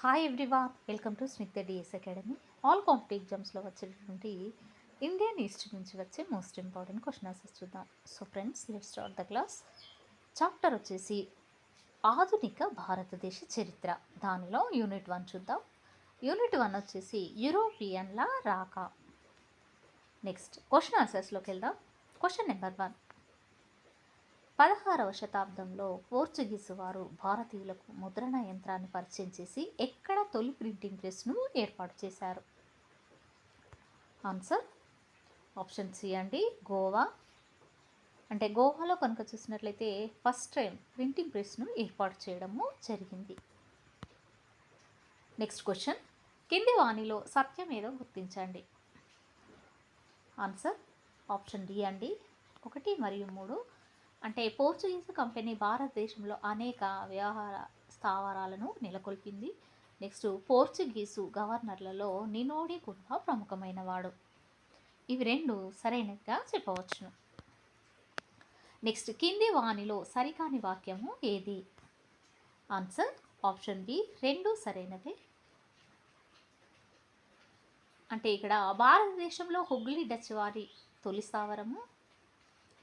Hi everyone, welcome to Snigdha DS academy. All competitive ఎగ్జామ్స్లో వచ్చేటటువంటి Indian history నుంచి వచ్చే మోస్ట్ ఇంపార్టెంట్ క్వశ్చన్ ఆన్సర్స్ చూద్దాం. So friends, let's start the class. Chapter వచ్చేసి ఆధునిక భారతదేశ చరిత్ర. దానిలో యూనిట్ 1 చూద్దాం. యూనిట్ 1 వచ్చేసి యూరోపియన్ల రాక. నెక్స్ట్ క్వశ్చన్ ఆన్సర్స్లోకి వెళ్దాం. Question number 1. 16వ శతాబ్దంలో పోర్చుగీసు వారు భారతీయులకు ముద్రణ యంత్రాన్ని పరిచయం చేసి ఎక్కడ తొలి ప్రింటింగ్ ప్రెస్ను ఏర్పాటు చేశారు? ఆన్సర్ ఆప్షన్ సి అండి, గోవా. అంటే గోవాలో కనుక చూసినట్లయితే ఫస్ట్ టైం ప్రింటింగ్ ప్రెస్ను ఏర్పాటు చేయడము జరిగింది. నెక్స్ట్ క్వశ్చన్, కింది వాణిలో సత్యమేదో గుర్తించండి. ఆన్సర్ ఆప్షన్ డి అండి, 1 మరియు 3. అంటే పోర్చుగీసు కంపెనీ భారతదేశంలో అనేక వ్యవహార స్థావరాలను నెలకొల్పింది. నెక్స్ట్ పోర్చుగీసు గవర్నర్లలో నినోడి కుర్వా ప్రముఖమైన వాడు. ఇవి 2 సరైనదిగా చెప్పవచ్చును. నెక్స్ట్ కింది వాణిలో సరికాని వాక్యము ఏది? ఆన్సర్ ఆప్షన్ బి, 2 సరైనదే. అంటే ఇక్కడ భారతదేశంలో హుగ్లీ డచ్ వారి తొలి స్థావరము.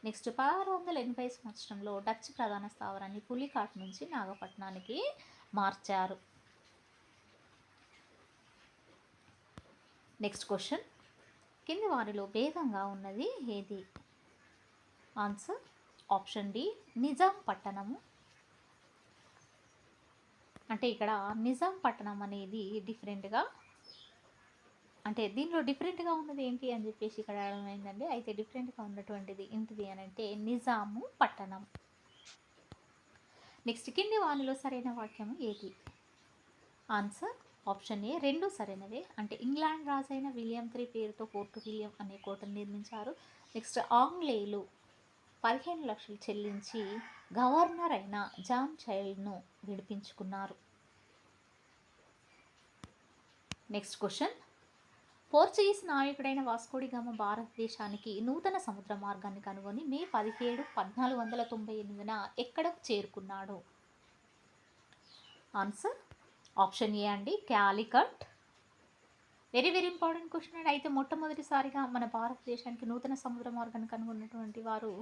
నెక్స్ట్ 1680 సంవత్సరంలో డచ్ ప్రధాన స్థావరాన్ని పులికాట్ నుంచి నాగపట్నానికి మార్చారు. నెక్స్ట్ క్వశ్చన్, కింది వారిలో భేదంగా ఉన్నది ఏది? ఆన్సర్ ఆప్షన్ డి, నిజాం పట్టణము. అంటే ఇక్కడ నిజాం పట్టణం అనేది డిఫరెంట్గా, అంటే దీనిలో డిఫరెంట్గా ఉన్నది ఏంటి అని చెప్పేసి ఇక్కడ అర్థమైందండి. అయితే డిఫరెంట్గా ఉన్నటువంటిది ఏంటిది అని అంటే నిజాము పట్టణం. నెక్స్ట్ కింది వానిలో సరైన వాక్యం ఏది? ఆన్సర్ ఆప్షన్ ఏ, 2 సరైనవే. అంటే ఇంగ్లాండ్ రాజైన విలియం III పేరుతో ఫోర్ట్ విలియం అనే కోటను నిర్మించారు. నెక్స్ట్ ఆంగ్లేయులు 15 లక్షలు చెల్లించి గవర్నర్ అయిన జాన్ చైల్డ్ను విడిపించుకున్నారు. నెక్స్ట్ క్వశ్చన్, పోర్చుగీస్ నాయకుడైన వాస్కోడి గామా భారతదేశానికి నూతన సముద్ర మార్గాన్ని కనుగొని మే 17, 1498న ఎక్కడకు చేరుకున్నాడు? ఆన్సర్ ఆప్షన్ ఏ అండి, Calicut. Very very important question అండి. అయితే మొట్టమొదటిసారిగా మన భారతదేశానికి నూతన సముద్ర మార్గాన్ని కనుగొన్నటువంటి వారు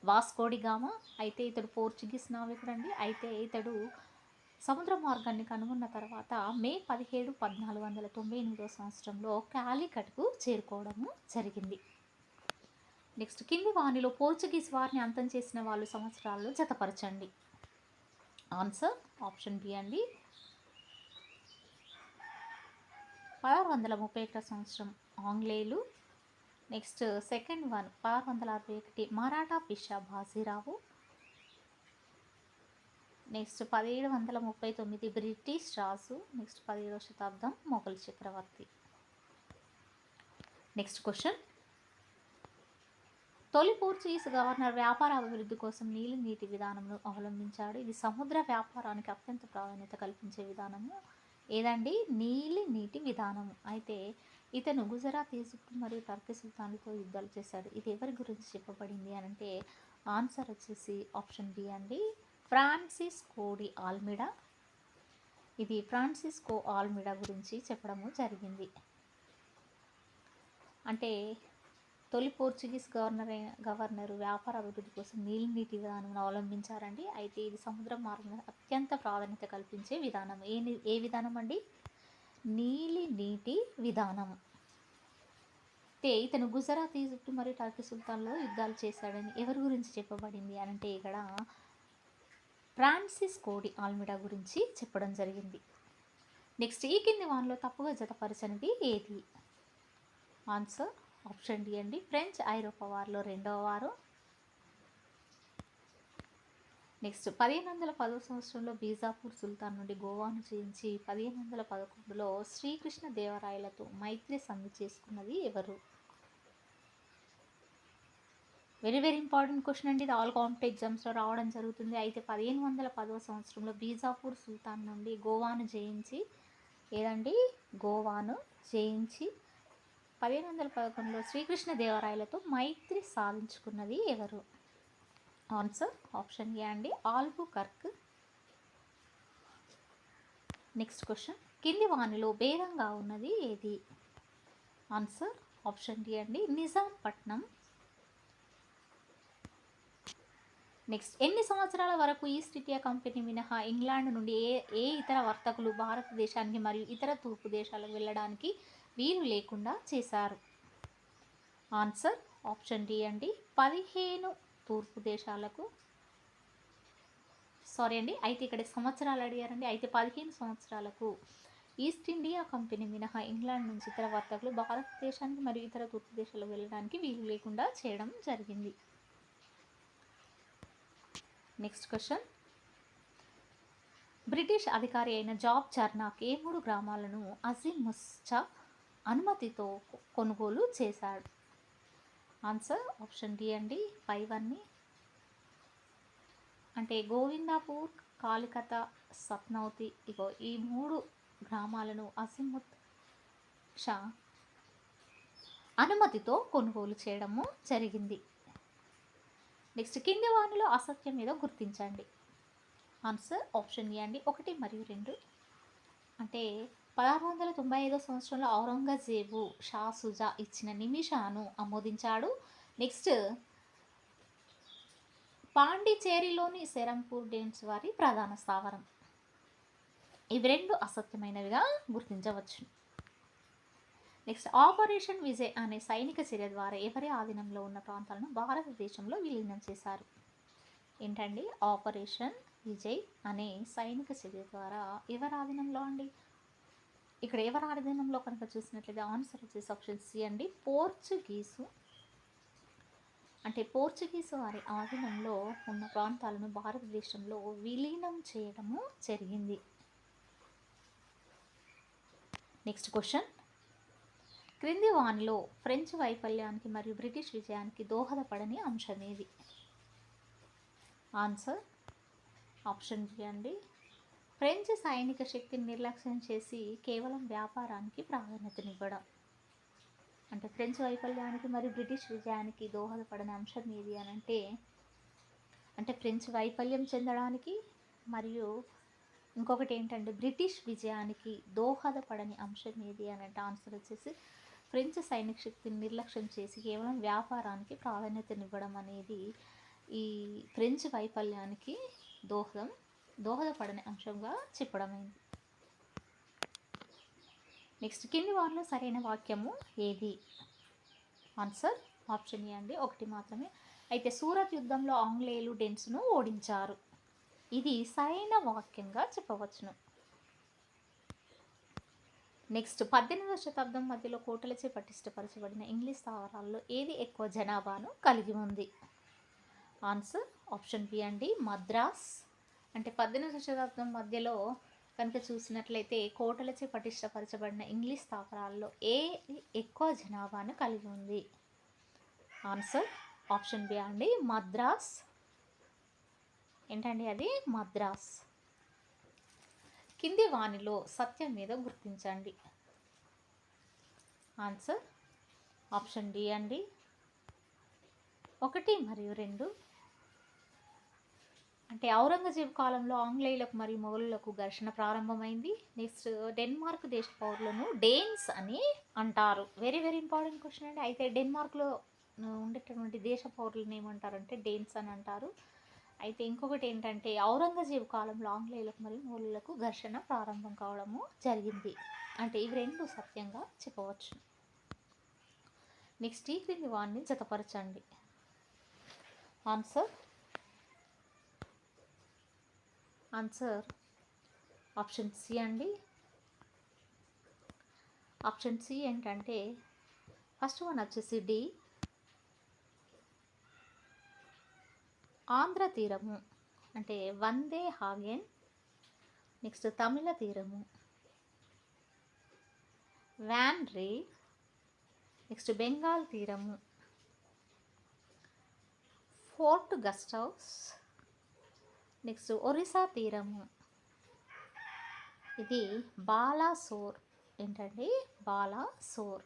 వాస్కోడి గామా. అయితే ఇతడు పోర్చుగీస్ నావికుడు అండి. అయితే ఇతడు సముద్ర మార్గాన్ని కనుగొన్న తర్వాత మే 17, 1498 సంవత్సరంలో కాలికట్కు చేరుకోవడము జరిగింది. నెక్స్ట్ కింది వానిలో పోర్చుగీస్ వారిని అంతం చేసిన వాళ్ళు సంవత్సరాల్లో జతపరచండి. ఆన్సర్ ఆప్షన్ బి అండి, 1631 సంవత్సరం ఆంగ్లేయులు. Next second one 1661 Maratha Peshwa Bajirao. Next 1739 British రాజు. నెక్స్ట్ 17వ శతాబ్దం మొఘల్ చక్రవర్తి. నెక్స్ట్ క్వశ్చన్, తొలి పోర్చుగీస్ గవర్నర్ వ్యాపార అభివృద్ధి కోసం నీటి విధానంను అవలంబించాడు. ఇది సముద్ర వ్యాపారానికి అత్యంత ప్రాధాన్యత కల్పించే విధానము ఏదండి? నీటి విధానము. అయితే ఇతను గుజరాత్, ఈజిప్ట్ మరియు టర్కీ సుల్తాన్లతో యుద్ధాలు చేశాడు. ఇది ఎవరి గురించి చెప్పబడింది అని అంటే ఆన్సర్ వచ్చేసి ఆప్షన్ బి అండి, ఫ్రాన్సిస్కో డి ఆల్మిడా. ఇది ఫ్రాన్సిస్కో ఆల్మిడా గురించి చెప్పడము జరిగింది. అంటే తొలి పోర్చుగీస్ గవర్నరు వ్యాపార అభివృద్ధి కోసం నీటి విధానం అవలంబించారండి. అయితే ఇది సముద్ర మార్గం అత్యంత ప్రాధాన్యత కల్పించే విధానం. ఏ విధానం అండి? నీటి విధానం. అయితే ఇతను గుజరాత్, ఈజిప్ట్ మరియు టర్కీ సుల్తాన్లో యుద్ధాలు చేశాడని ఎవరి గురించి చెప్పబడింది అని అంటే ఇక్కడ ఫ్రాన్సిస్కో డి ఆల్మిడా గురించి చెప్పడం జరిగింది. నెక్స్ట్ ఈ కింది వానిలో తప్పుగా జతపరచనిది ఏది? ఆన్సర్ ఆప్షన్ డి అండి, ఫ్రెంచ్ ఐరోపా వారిలో 2వ వారు. నెక్స్ట్ 1510 సంవత్సరంలో బీజాపూర్ సుల్తాన్ నుండి గోవాను జయించి 1511లో శ్రీకృష్ణ దేవరాయలతో మైత్రి సంధి చేసుకున్నది ఎవరు? వెరీ వెరీ ఇంపార్టెంట్ క్వశ్చన్ అండి. ఇది ఆల్ కాంపిటేటివ్ ఎగ్జామ్స్లో రావడం జరుగుతుంది. అయితే 1510 సంవత్సరంలో బీజాపూర్ సుల్తాన్ నుండి గోవాను జయించి 1511లో శ్రీకృష్ణ దేవరాయలతో మైత్రి సాధించుకున్నది ఎవరు? ఆన్సర్ ఆప్షన్ ఏ అండి, ఆల్బుకర్క్. నెక్స్ట్ క్వశ్చన్, కింది వానిలో భేదంగా ఉన్నది ఏది? ఆన్సర్ ఆప్షన్ డి అండి, నిజాంపట్నం. నెక్స్ట్, ఎన్ని సంవత్సరాల వరకు ఈస్ట్ ఇండియా కంపెనీ మినహా ఇంగ్లాండ్ నుండి ఏ ఇతర వర్తకులు భారతదేశానికి మరియు ఇతర తూర్పు దేశాలకు వెళ్ళడానికి వీలు లేకుండా చేశారు? ఆన్సర్ ఆప్షన్ డి అండి, 15 తూర్పు దేశాలకు. సారీ అండి, అయితే ఇక్కడ సంవత్సరాలు అడిగారండి. అయితే 15 సంవత్సరాలకు ఈస్ట్ ఇండియా కంపెనీ మినహా ఇంగ్లాండ్ నుంచి ఇతర వర్తకులు భారతదేశానికి మరియు ఇతర తూర్పు దేశాలకు వెళ్ళడానికి వీలు లేకుండా చేయడం జరిగింది. నెక్స్ట్ క్వశ్చన్, బ్రిటిష్ అధికారి అయిన జాబ్ చర్నాక్ ఏ 3 గ్రామాలను అజీమ్ ముస్తా అనుమతితో కొనుగోలు చేశాడు? ఆన్సర్ ఆప్షన్ డి అండి, పైవన్నీ. అంటే గోవిందాపూర్, కాలికత, సత్నౌతి, ఇగో ఈ 3 గ్రామాలను అజీముత్ షా అనుమతితో కొనుగోలు చేయడము జరిగింది. నెక్స్ట్, కింది వానిలో అసత్యం ఏదో గుర్తించండి. ఆన్సర్ ఆప్షన్ ఏ అండి, 1 మరియు 2. అంటే 1695 సంవత్సరంలో ఔరంగజేబు షా సుజా ఇచ్చిన నిమిషాను ఆమోదించాడు. నెక్స్ట్, పాండిచేరిలోని సెరంపూర్ డేమ్స్ వారి ప్రధాన స్థావరం. ఇవి 2 అసత్యమైనవిగా గుర్తించవచ్చు. నెక్స్ట్, ఆపరేషన్ విజయ్ అనే సైనిక చర్య ద్వారా ఎవరి ఆధీనంలో ఉన్న ప్రాంతాలను భారతదేశంలో విలీనం చేశారు? ఏంటండి, ఆపరేషన్ విజయ్ అనే సైనిక చర్య ద్వారా ఎవరి ఆధీనంలో అండి? ఇక్కడ ఎవరి ఆధీనంలో కనుక చూసినట్లయితే ఆన్సర్ వచ్చేసి ఆప్షన్ సి అండి, పోర్చుగీసు. అంటే పోర్చుగీసు వారి ఆధీనంలో ఉన్న ప్రాంతాలను భారతదేశంలో విలీనం చేయడము జరిగింది. నెక్స్ట్ క్వశ్చన్, క్రింది వానిలో ఫ్రెంచ్ వైఫల్యానికి మరియు బ్రిటిష్ విజయానికి దోహదపడని అంశం ఏది? ఆన్సర్ ఆప్షన్ బి అండి, ఫ్రెంచ్ సైనిక శక్తిని నిర్లక్ష్యం చేసి కేవలం వ్యాపారానికి ప్రాధాన్యతనివ్వడం. అంటే ఫ్రెంచ్ వైఫల్యానికి మరియు బ్రిటిష్ విజయానికి దోహదపడని అంశం ఏది అని అంటే ఫ్రెంచ్ వైఫల్యం చెందడానికి మరియు ఇంకొకటి ఏంటంటే బ్రిటిష్ విజయానికి దోహదపడని అంశం ఏది అని అంటే ఆన్సర్ వచ్చేసి ఫ్రెంచ్ సైనిక శక్తిని నిర్లక్ష్యం చేసి కేవలం వ్యాపారానికి ప్రాధాన్యతనివ్వడం అనేది ఈ ఫ్రెంచ్ వైఫల్యానికి దోహదపడని అంశంగా చెప్పడమైంది. నెక్స్ట్, కింది వారిలో సరైన వాక్యము ఏది? ఆన్సర్ ఆప్షన్ ఏ అండి, 1 మాత్రమే. అయితే సూరత్ యుద్ధంలో ఆంగ్లేయులు డెన్స్ను ఓడించారు. ఇది సరైన వాక్యంగా చెప్పవచ్చును. నెక్స్ట్, 18వ శతాబ్దం మధ్యలో కోటలచే పటిష్టపరచబడిన ఇంగ్లీష్ స్థావరాల్లో ఏది ఎక్కువ జనాభాను కలిగి ఉంది? ఆన్సర్ ఆప్షన్ బి అండి, మద్రాస్. అంటే 18వ శతాబ్దం మధ్యలో కనుక చూసినట్లయితే కోటలచే పటిష్టపరచబడిన ఇంగ్లీష్ స్థావరాల్లో ఏది ఎక్కువ జనాభాను కలిగి ఉంది? ఆన్సర్ ఆప్షన్ బి అండి, మద్రాస్. ఏంటండి అది? మద్రాస్. కింది వానిలో సత్యం మీద గుర్తించండి. ఆన్సర్ ఆప్షన్ డి అండి, 1 మరియు 2. అంటే ఔరంగజేబు కాలంలో ఆంగ్లేయులకు మరియు మొఘలులకు ఘర్షణ ప్రారంభమైంది. నెక్స్ట్, డెన్మార్క్ దేశ పౌరులను డేన్స్ అని అంటారు. వెరీ వెరీ ఇంపార్టెంట్ క్వశ్చన్ అండి. అయితే డెన్మార్క్లో ఉండేటటువంటి దేశ పౌరులను ఏమంటారంటే డేన్స్ అని అంటారు. అయితే ఇంకొకటి ఏంటంటే ఔరంగజేబు కాలంలో ఆంగ్లేయులకు మరియు మొఘలులకు ఘర్షణ ప్రారంభం కావడము జరిగింది. అంటే ఇవి 2 సత్యంగా చెప్పవచ్చు. నెక్స్ట్, ఈ క్రింది వాన్ని జతపరచండి. ఆన్సర్ ఆప్షన్ సి అండి. ఆప్షన్ సి ఏంటంటే ఫస్ట్ వన్ వచ్చేసి డి, ఆంధ్ర తీరము అంటే వందే హాగెన్. నెక్స్ట్, తమిళ తీరము వ్యాన్ రే. నెక్స్ట్, బెంగాల్ తీరము ఫోర్ట్ గస్టౌస్. నెక్స్ట్, ఒరిస్సా తీరము ఇది బాలాసోర్. ఏంటండి? బాలాసోర్.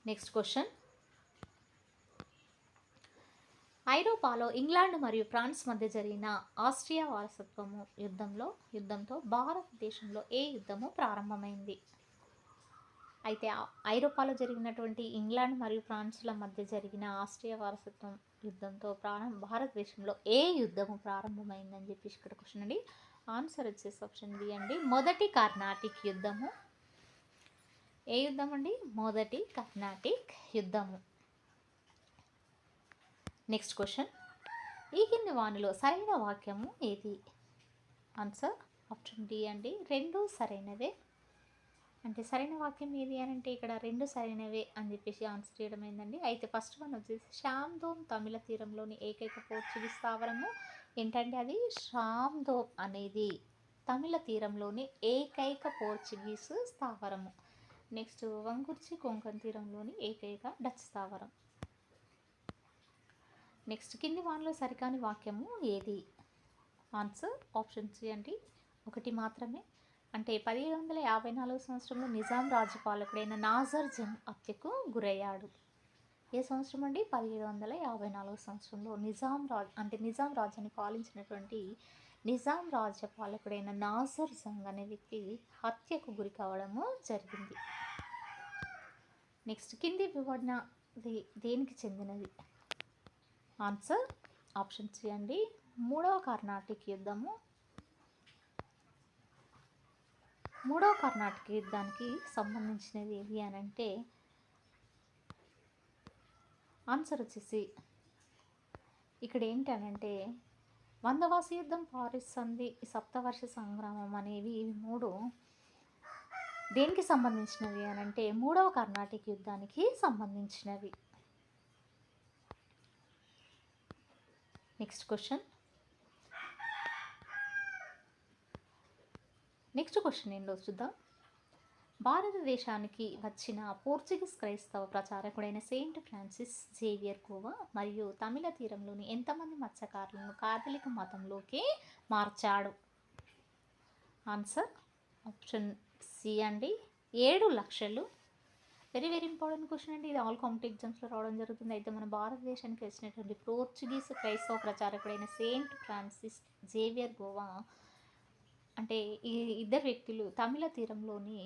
నెక్స్ట్ క్వశ్చన్, ఐరోపాలో ఇంగ్లాండ్ మరియు ఫ్రాన్స్ మధ్య జరిగిన ఆస్ట్రియా వారసత్వము యుద్ధంతో భారతదేశంలో ఏ యుద్ధము ప్రారంభమైంది? అయితే ఐరోపాలో జరిగినటువంటి ఇంగ్లాండ్ మరియు ఫ్రాన్స్ల మధ్య జరిగిన ఆస్ట్రియా వారసత్వం యుద్ధంతో భారతదేశంలో ఏ యుద్ధము ప్రారంభమైందని చెప్పేసి ఇక్కడ క్వశ్చన్ అండి. ఆన్సర్ వచ్చేసి ఆప్షన్ బి అండి, మొదటి కర్ణాటిక్ యుద్ధము. ఏ యుద్ధం అండి? మొదటి కర్ణాటిక్ యుద్ధము. నెక్స్ట్ క్వశ్చన్, ఈ కింది వానిలో సరైన వాక్యము ఏది? ఆన్సర్ ఆప్షన్ డి అండి, రెండు సరైనవే. అంటే సరైన వాక్యం ఏది అని అంటే ఇక్కడ రెండు సరైనవే అని చెప్పేసి ఆన్సర్ చేయడం ఏందండి. అయితే ఫస్ట్ వన్ వచ్చేసి షామ్దోమ్ తమిళ తీరంలోని ఏకైక పోర్చుగీస్ స్థావరము ఏంటంటే అది షామ్దోమ్ అనేది తమిళ తీరంలోని ఏకైక పోర్చుగీస్ స్థావరము. నెక్స్ట్ వంగుర్చి కొంకణ్ తీరంలోని ఏకైక డచ్ స్థావరం. నెక్స్ట్ కింది వానిలో సరికాని వాక్యము ఏది? ఆన్సర్ ఆప్షన్ సి అండి, ఒకటి మాత్రమే. అంటే 1754 సంవత్సరంలో నిజాం రాజ్యపాలకుడైన నాజర్ జంగ్ హత్యకు గురయ్యాడు. ఏ సంవత్సరం అండి? 1754 సంవత్సరంలో నిజాం రాజ్యాన్ని పాలించినటువంటి నిజాం రాజ్యపాలకుడైన నాజర్ జంగ్ అనే వ్యక్తి హత్యకు గురి కావడము జరిగింది. నెక్స్ట్ కింది వివరణ దేనికి చెందినది? ఆన్సర్ ఆప్షన్ సి అండి, మూడవ కర్ణాటిక్ యుద్ధము. మూడవ కర్ణాటక యుద్ధానికి సంబంధించినది ఏది అని అంటే ఆన్సర్ వచ్చేసి ఇక్కడ ఏంటనంటే వందవాసి యుద్ధం, పారిస్ సంధి, సప్తవర్ష సంగ్రామం అనేవి ఇవి మూడు దేనికి సంబంధించినవి అని అంటే మూడవ కర్ణాటక యుద్ధానికి సంబంధించినవి. నెక్స్ట్ క్వశ్చన్ ఏంటో చూద్దాం. భారతదేశానికి వచ్చిన పోర్చుగీస్ క్రైస్తవ ప్రచారకుడైన సెయింట్ ఫ్రాన్సిస్ జేవియర్ కోవా మరియు తమిళ తీరంలోని ఎంతమంది మత్స్యకారులను కాథలిక్ మతంలోకి మార్చాడు? ఆన్సర్ ఆప్షన్ సి అండి, 7 లక్షలు. వెరీ ఇంపార్టెంట్ క్వశ్చన్ అండి, ఇది ఆల్ కాంపిటేటివ్ ఎగ్జామ్స్లో రావడం జరుగుతుంది. అయితే మన భారతదేశానికి వచ్చినటువంటి పోర్చుగీస్ క్రైస్తవ ప్రచారకుడైన సెయింట్ ఫ్రాన్సిస్ జేవియర్ కోవా అంటే ఈ ఇద్దరు వ్యక్తులు తమిళ తీరంలోని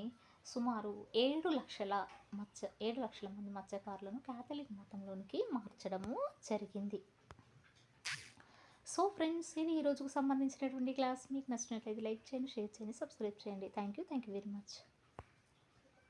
సుమారు 7 లక్షల మంది మత్స్యకారులను కాథలిక్ మతంలోనికి మార్చడము జరిగింది. సో ఫ్రెండ్స్, ఇది ఈ రోజుకు సంబంధించినటువంటి క్లాస్. మీకు నచ్చినట్లయితే లైక్ చేయండి, షేర్ చేయండి, సబ్స్క్రైబ్ చేయండి. Thank you very much.